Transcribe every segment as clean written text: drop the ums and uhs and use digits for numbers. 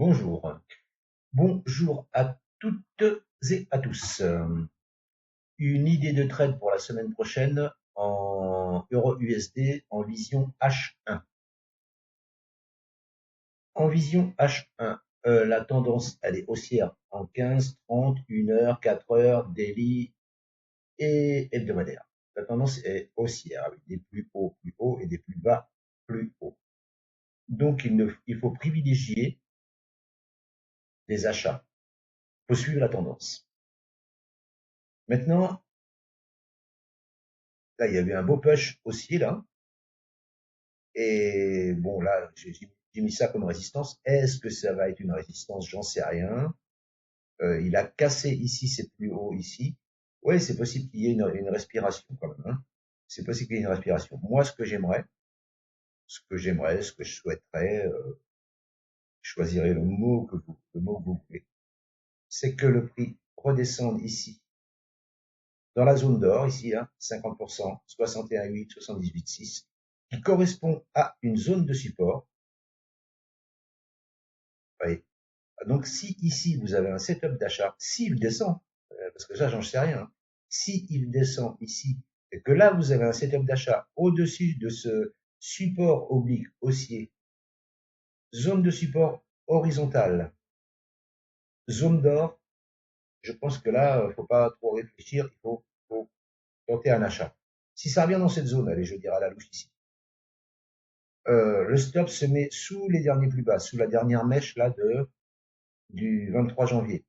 Bonjour. Bonjour à toutes et à tous. Une idée de trade pour la semaine prochaine en Euro-USD en vision H1. En vision H1, la tendance, elle est haussière en 15, 30, 1 heure, 4 heures, daily et hebdomadaire. La tendance est haussière avec des plus hauts et des plus bas plus hauts. Donc, il faut privilégier des achats. Il faut suivre la tendance. Maintenant, là, il y avait un beau push haussier, là. Et bon, là, j'ai mis ça comme résistance. Est-ce que ça va être une résistance? J'en sais rien. Il a cassé ici, c'est plus haut ici. Oui, c'est possible qu'il y ait une respiration quand même, hein. C'est possible qu'il y ait une respiration. Moi, ce que je souhaiterais, je choisirais le mot que vous voulez, c'est que le prix redescende ici, dans la zone d'or, ici, hein, 50%, 61,8, 78,6, qui correspond à une zone de support. Oui. Donc, si ici vous avez un setup d'achat, s'il descend, parce que ça, j'en sais rien, hein, si il descend ici, et que là vous avez un setup d'achat au-dessus de ce support oblique haussier, zone de support horizontale, zone d'or, je pense que là, faut pas trop réfléchir, faut tenter un achat. Si ça revient dans cette zone, allez, je dirais à la louche ici. Le stop se met sous les derniers plus bas, sous la dernière mèche là du 23 janvier.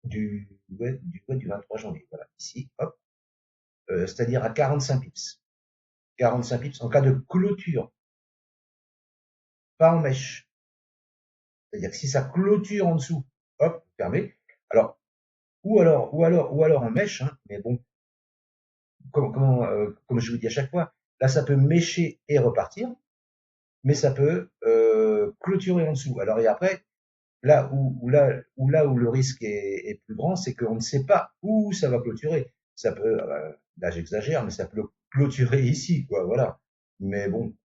Du 23 janvier. Voilà, ici, hop, c'est-à-dire à 45 pips. 45 pips en cas de clôture, pas en mèche. C'est-à-dire que si ça clôture en dessous, hop, fermé. Alors, ou alors en mèche, hein, mais bon, comme je vous dis à chaque fois, là, ça peut mêcher et repartir, mais ça peut clôturer en dessous. Alors, et après, là où le risque est plus grand, c'est qu'on ne sait pas où ça va clôturer. Ça peut, là j'exagère, mais ça peut clôturer ici, quoi, voilà. Mais bon,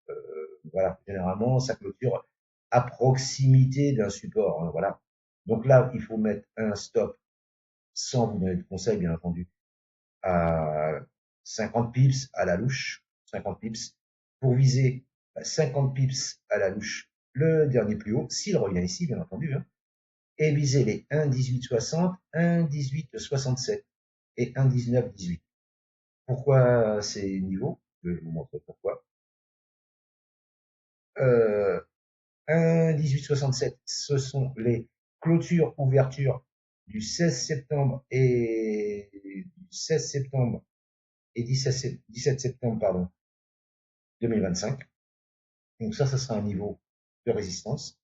voilà, généralement, ça clôture à proximité d'un support, hein, voilà. Donc là, il faut mettre un stop, sans vous donner de conseils, bien entendu, à 50 pips à la louche, 50 pips, pour viser 50 pips à la louche, le dernier plus haut, s'il revient ici, bien entendu, hein, et viser les 1,1860, 1,1867 et 1,1918. Pourquoi ces niveaux? Je vais vous montrer pourquoi. 1,1867, ce sont les clôtures-ouvertures du 16 septembre et du 16 septembre et 17 septembre, pardon, 2025. Donc ça sera un niveau de résistance.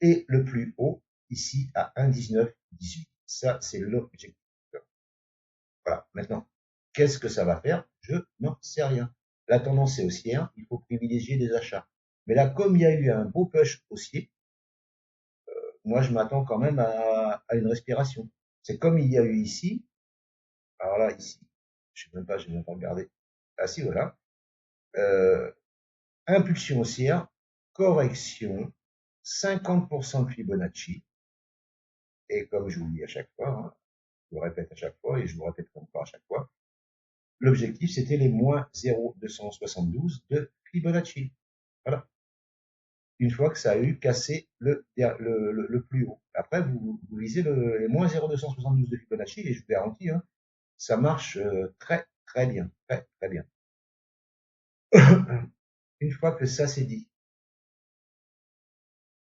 Et le plus haut, ici, à 1,1918. Ça, c'est l'objectif. Voilà. Maintenant, qu'est-ce que ça va faire? Je n'en sais rien. La tendance est haussière, il faut privilégier des achats. Mais là, comme il y a eu un beau push haussier, moi, je m'attends quand même à une respiration. C'est comme il y a eu ici. Alors là, ici, je n'ai même pas regardé. Ah si, voilà. Euh, Impulsion haussière, correction, 50% de Fibonacci. Et comme je vous le dis à chaque fois, hein, je vous le répète à chaque fois et je vous le répète encore à chaque fois, l'objectif, c'était les moins 0,272 de Fibonacci. Voilà. Une fois que ça a eu cassé le plus haut. Après, vous visez les moins 0,272 de Fibonacci et je vous garantis, hein, ça marche très, très bien. Très, très bien. Une fois que ça c'est dit,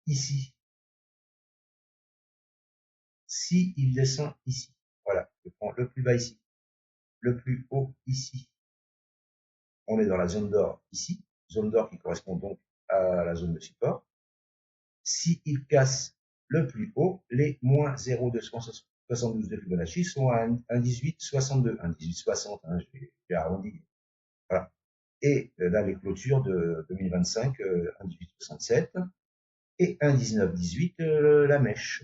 ici, si il descend ici, voilà, je prends le plus bas ici, le plus haut ici, on est dans la zone d'or ici, zone d'or qui correspond donc à la zone de support. Si il casse le plus haut, les moins 0,272 de Fibonacci sont à 1,1862, 1,1860, hein, j'ai arrondi. Voilà. Et là, les clôtures de 2025, 1,1867 et 1,1918, la mèche.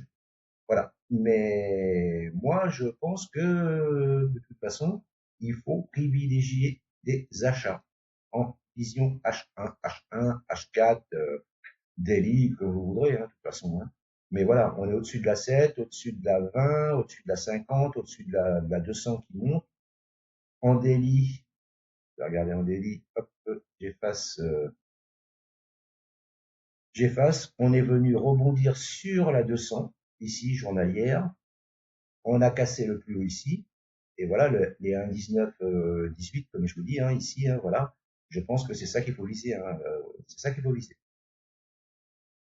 Voilà. Mais moi, je pense que de toute façon, il faut privilégier des achats en vision H1, H1, H4, daily, que vous voudrez, hein, de toute façon, hein. Mais voilà, on est au-dessus de la 7, au-dessus de la 20, au-dessus de la 50, au-dessus de la 200 qui monte. En daily, je vais regarder en daily, hop, j'efface. On est venu rebondir sur la 200, ici, journalière. On a cassé le plus haut ici. Et voilà, les 1,19, 18, comme je vous dis, hein, ici, hein, voilà. Je pense que c'est ça qu'il faut viser, hein, c'est ça qu'il faut viser.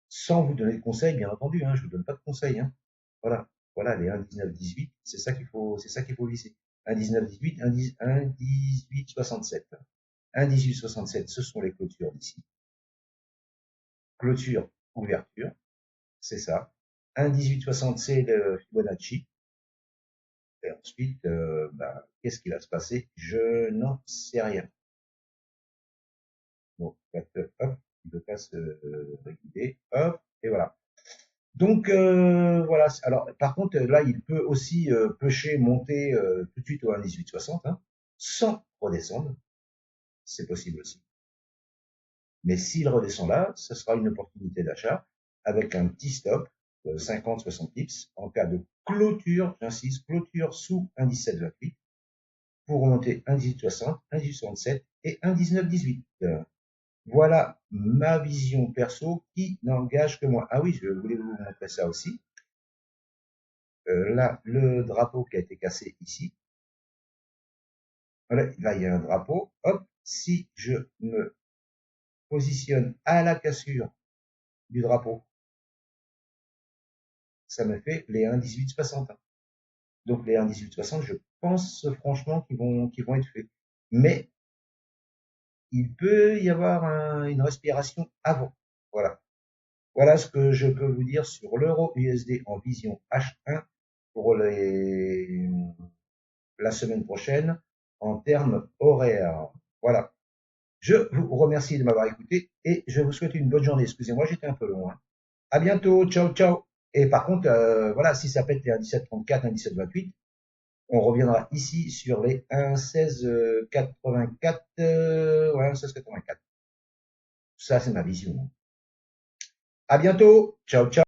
Sans vous donner de conseils, bien entendu, hein, je vous donne pas de conseils, hein. Voilà, voilà, les 1,19, 18, c'est ça qu'il faut viser. 1,19, 18, 1,18, 67. 1,18, 67, ce sont les clôtures d'ici. Clôture, ouverture, c'est ça. 1,18, 60, c'est le Fibonacci. Et ensuite, qu'est-ce qui va se passer? Je n'en sais rien. Bon, hop, il ne veut pas se réguler, hop, et voilà. Donc voilà. Alors par contre, là, il peut aussi pêcher, monter tout de suite au 1,1860, hein, sans redescendre. C'est possible aussi. Mais s'il redescend là, ce sera une opportunité d'achat avec un petit stop de 50-60 pips en cas de clôture, j'insiste, clôture sous 1,1728 pour remonter 1,1860, 1,1867 et 1,1918. Voilà ma vision perso qui n'engage que moi. Ah oui, je voulais vous montrer ça aussi. Là, le drapeau qui a été cassé ici. Voilà, là, il y a un drapeau. Hop, si je me positionne à la cassure du drapeau, ça me fait les 1,1860. Donc les 1,1860, je pense franchement qu'ils vont être faits. Mais il peut y avoir une respiration avant. Voilà. Voilà ce que je peux vous dire sur l'euro USD en vision H1 pour la semaine prochaine en termes horaires. Voilà. Je vous remercie de m'avoir écouté et je vous souhaite une bonne journée. Excusez-moi, j'étais un peu loin. À bientôt. Ciao, ciao. Et par contre, voilà, si ça pète les 1,1734, 1,1728, on reviendra ici sur les 1,1684, ouais, 1,1684. Ça, c'est ma vision. À bientôt. Ciao, ciao.